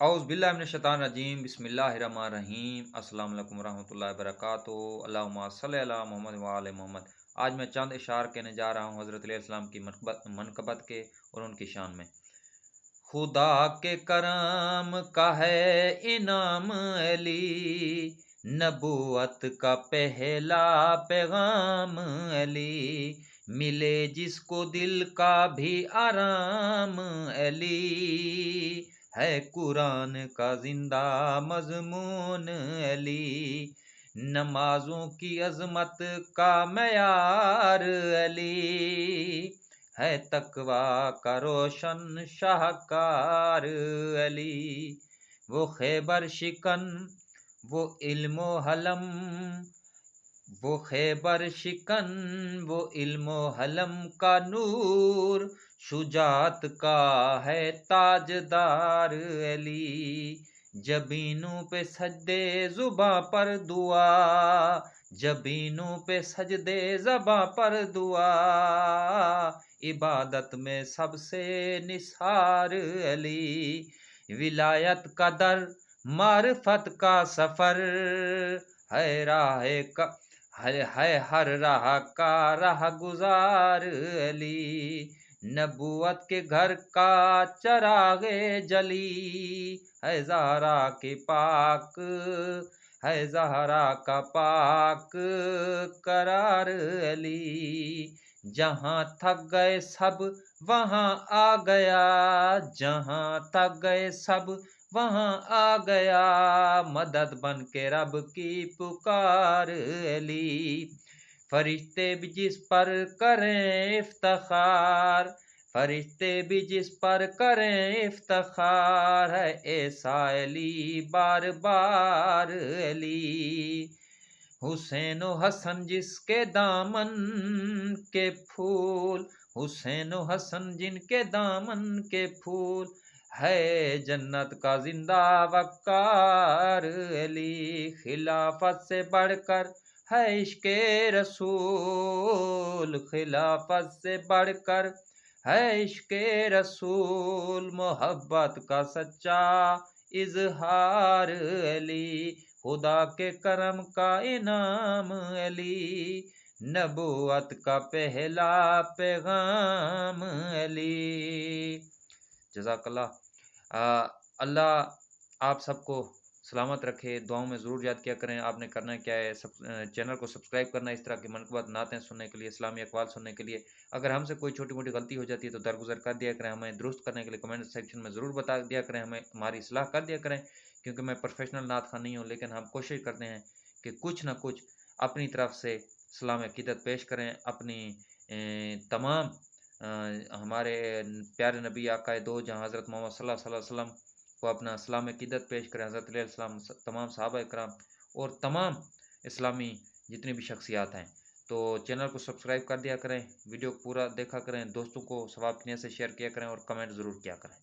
औज़ु बिल्लाहि मिनश शैतानिर रजीम बिस्मिल्लाहिर्रहमानिर्रहीम अस्सलामु अलैकुम वरहमतुल्लाहि वबरकातुहू अल्लाहुम्मा सल्लि अला मुहम्मद व आले मोहम्मद। आज मैं चंद इशार कहने जा रहा हूँ हज़रत अलैहिस्सलाम की मनक़बत के और उनकी शान में। खुदा के करम का है इनाम अली, नबूवत का पहला पैगाम अली, मिले जिसको दिल का भी आराम अली, है कुरान का जिंदा मज़मून अली, नमाज़ों की अज़मत का मयार अली, है तकवा का रोशन शाहकार अली। वो खैबर शिकन, वो इल्मो हलम, वो खैबर शिकन, वो इल्मो हलम का नूर, शुजात का है ताजदार अली। जबीनों पे सजदे जुबां पर दुआ, जबीनों पे सजदे ज़बां पर दुआ, इबादत में सबसे निसार अली। विलायत का दर, मारिफत का सफर, है राहे का है हर राह का राह गुजार अली। नबूवत के घर का चरागे जली, है ज़हरा के पाक, है ज़हरा का पाक करार अली। जहाँ थक गए सब वहाँ आ गया, जहाँ थक गए सब वहाँ आ गया, मदद बन के रब की पुकार अली। फरिश्ते भी जिस पर करें इफ्तिखार, फरिश्ते भी जिस पर करें इफ्तिखार, है ऐसा अली बार बार अली। हुसैन व हसन जिसके दामन के फूल, हुसैन व हसन जिनके दामन के फूल, है जन्नत का जिंदा वक़्कार अली। खिलाफत से बढ़कर है इश्क़े रसूल, खिलाफत से बढ़कर है इश्क़े रसूल, मोहब्बत का सच्चा इजहार अली। खुदा के करम का इनाम अली, नबूवत का पहला पैगाम अली। जज़ाकल्लाह। अल्लाह आप सबको सलामत रखे। दुआओं में ज़रूर याद किया करें। आपने करना क्या है, चैनल को सब्सक्राइब करना है इस तरह की मनक़बत नातें सुनने के लिए, इस्लामी अक़वाल सुनने के लिए। अगर हमसे कोई छोटी-मोटी गलती हो जाती है तो दरगुज़र कर दिया करें, हमें दुरुस्त करने के लिए कमेंट सेक्शन में ज़रूर बता दिया करें, हमें हमारी इस्लाह कर दिया करें। क्योंकि मैं प्रोफ़ेशनल नात ख़वान नहीं हूँ, लेकिन हम कोशिश करते हैं कि कुछ न कुछ अपनी तरफ से इस्लामी अक़ीदत पेश करें। अपनी तमाम हमारे प्यारे नबी आक़ाए दो जहाँ हज़रत मोहम्मद सल्लल्लाहु अलैहि वसल्लम को अपना इस्लामी अक़ीदत पेश करें। हज़रत अलैहिस्सलाम तमाम सहाबा इकराम और तमाम इस्लामी जितनी भी शख्सियात हैं। तो चैनल को सब्सक्राइब कर दिया करें, वीडियो को पूरा देखा करें, दोस्तों को सवाब की नीयत से शेयर किया करें और कमेंट ज़रूर किया करें।